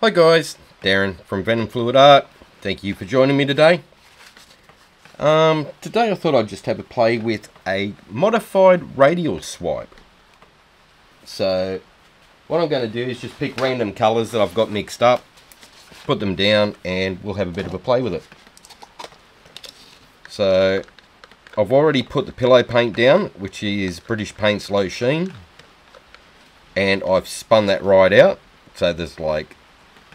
Hi guys, Darren from Venom Art. Thank you for joining me today. Today I thought I'd just have a play with a modified radial swipe. So what I'm going to do is just pick random colours that I've got mixed up, put them down, and we'll have a bit of a play with it. So I've already put the pillow paint down, which is British Paint's Low Sheen, and I've spun that right out, so there's like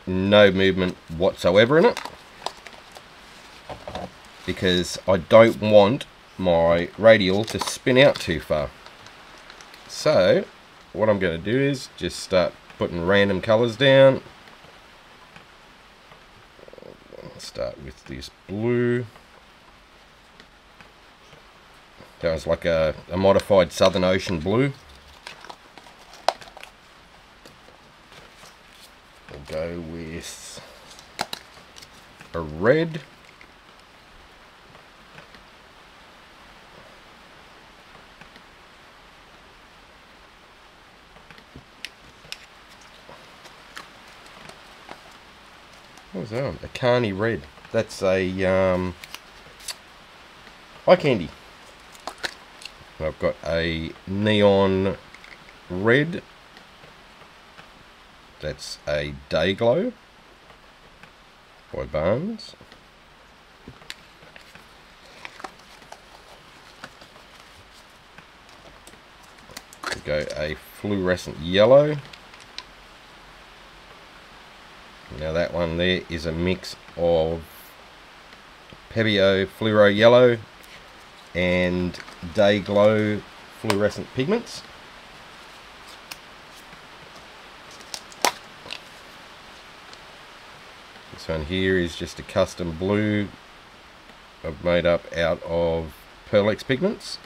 no movement whatsoever in it, because I don't want my radial to spin out too far. So what I'm going to do is just start putting random colours down. Start with this blue. That was like a modified Southern Ocean blue. We'll go with a red. What was that one? A Carney red. That's a eye candy. I've got a neon red. That's a Day Glow by Barnes. We go a fluorescent yellow. Now that one there is a mix of Pebeo Fluoro Yellow and Day Glow fluorescent pigments. This one here is just a custom blue I've made up out of Pearlex pigments.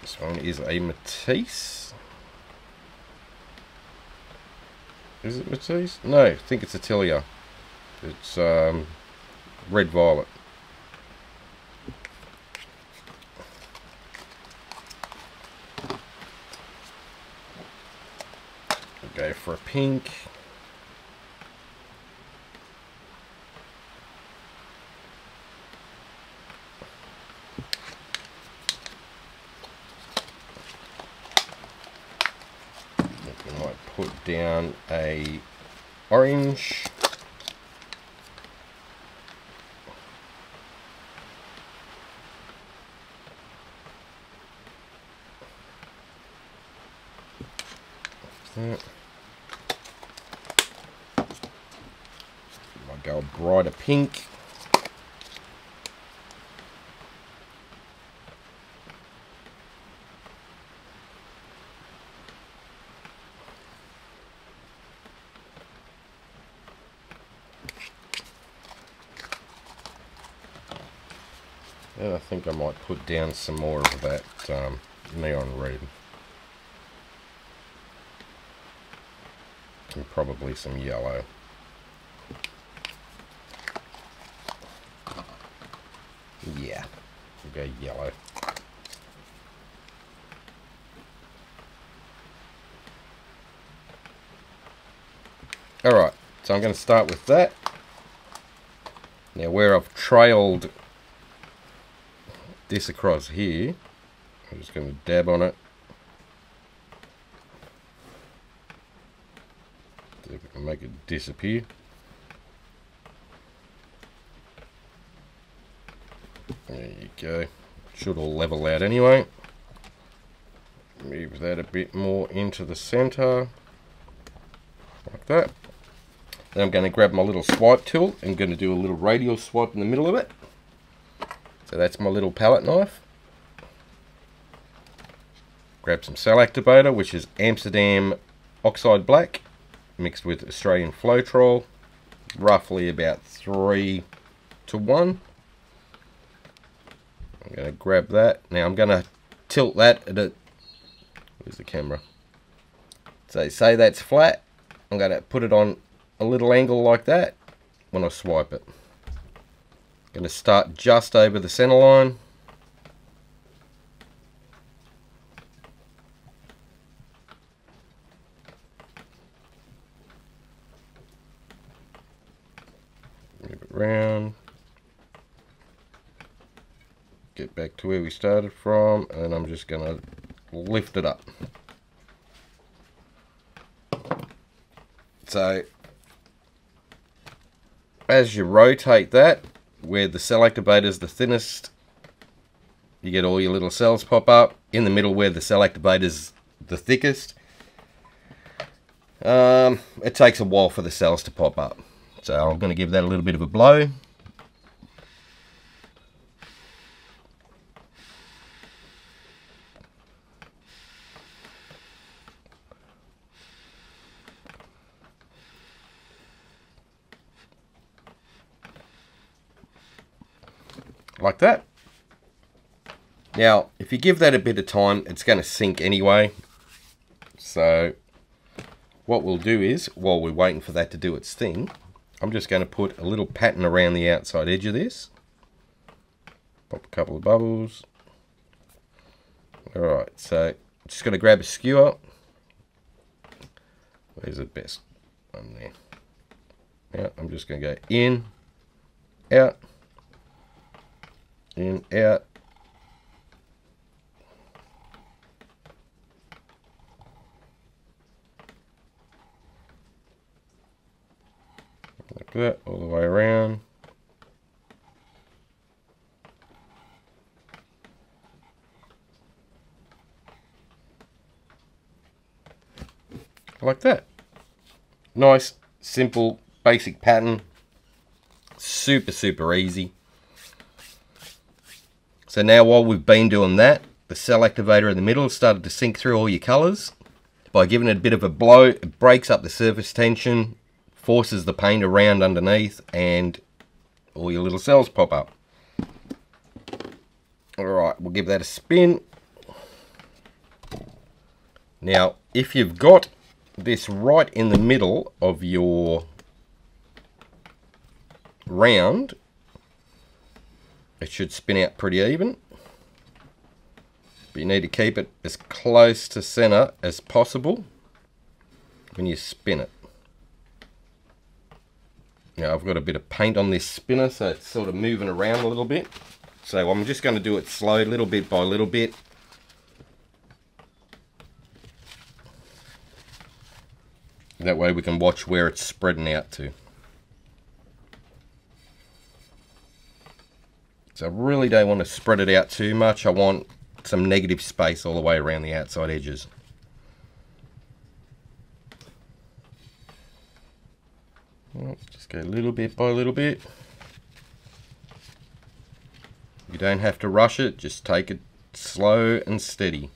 This one is a Matisse. Is it Matisse? No, I think it's Atelier. It's red violet. Go for a pink. We might put down a orange. That. Might go a brighter pink. And I think I might put down some more of that neon red. And probably some yellow. Yeah, we'll go yellow. Alright, so I'm going to start with that. Now where I've trailed this across here, I'm just going to dab on it. See if I can make it disappear. There you go. Should all level out anyway. Move that a bit more into the center. Like that. Then I'm going to grab my little swipe tool and going to do a little radial swipe in the middle of it. So that's my little palette knife. Grab some cell activator, which is Amsterdam Oxide Black, mixed with Australian Floetrol, roughly about 3 to 1. I'm going to grab that. Now I'm going to tilt that at a... Where's the camera? So say that's flat. I'm going to put it on a little angle like that when I swipe it. Going to start just over the center line. move it around. Get back to where we started from, and I'm just going to lift it up. So, as you rotate that, where the cell activator is the thinnest, you get all your little cells pop up. In the middle where the cell activator is the thickest, it takes a while for the cells to pop up. So I'm going to give that a little bit of a blow. Like that. Now, if you give that a bit of time, it's going to sink anyway. So, what we'll do is, while we're waiting for that to do its thing, I'm just going to put a little pattern around the outside edge of this. Pop a couple of bubbles. Alright, so, just going to grab a skewer. Where's the best one there? Now, I'm just going to go in, out, in, out. Like that, all the way around. Like that. Nice, simple, basic pattern. Super, super easy. So now while we've been doing that, the cell activator in the middle has started to sink through all your colours. By giving it a bit of a blow, it breaks up the surface tension, forces the paint around underneath, and all your little cells pop up. Alright, we'll give that a spin. Now, if you've got this right in the middle of your round, it should spin out pretty even. But you need to keep it as close to center as possible when you spin it. Now I've got a bit of paint on this spinner, so it's sort of moving around a little bit. So I'm just going to do it slow, little bit by little bit. That way we can watch where it's spreading out to. So I really don't want to spread it out too much. I want some negative space all the way around the outside edges. Just go little bit by little bit. You don't have to rush it, just take it slow and steady.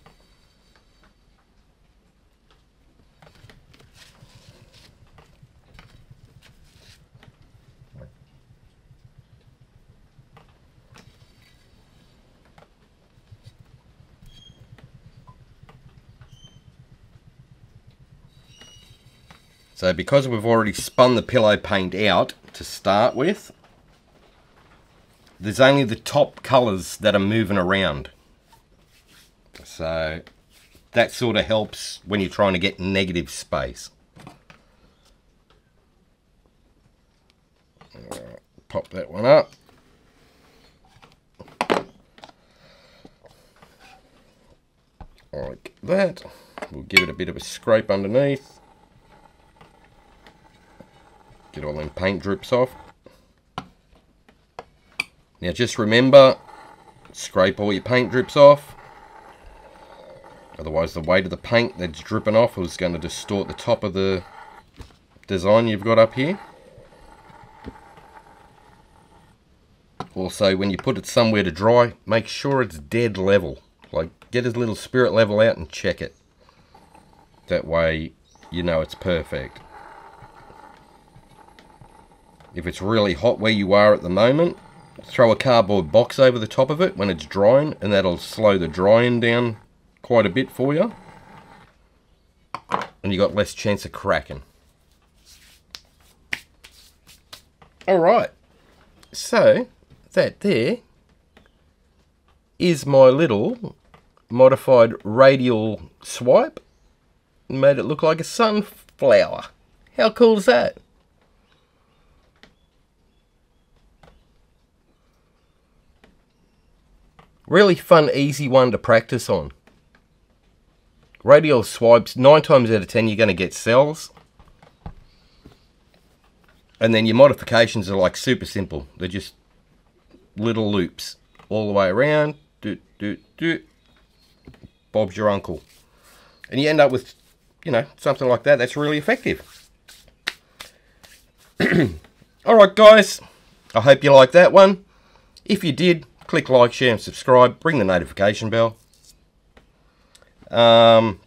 So because we've already spun the pillow paint out to start with, there's only the top colours that are moving around. So that sort of helps when you're trying to get negative space. Pop that one up. Like that. We'll give it a bit of a scrape underneath. Get all them paint drips off. Now just remember, scrape all your paint drips off. Otherwise the weight of the paint that's dripping off is going to distort the top of the design you've got up here. Also, when you put it somewhere to dry, make sure it's dead level. Like, get a little spirit level out and check it. That way you know it's perfect. If it's really hot where you are at the moment, throw a cardboard box over the top of it when it's drying, and that'll slow the drying down quite a bit for you. And you got less chance of cracking. Alright, so that there is my little modified radial swipe. Made it look like a sunflower. How cool is that? Really fun, easy one to practice on. Radial swipes, 9 times out of 10 you're going to get cells. And then your modifications are like super simple. They're just little loops all the way around. Doot, doot, doot. Bob's your uncle. And you end up with, you know, something like that. That's really effective. Alright guys, I hope you liked that one. If you did, click like, share and subscribe. Ring the notification bell. That's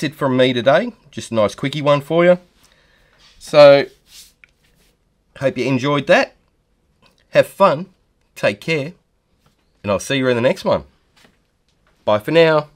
it from me today. Just a nice quickie one for you. So, hope you enjoyed that. Have fun. Take care. And I'll see you in the next one. Bye for now.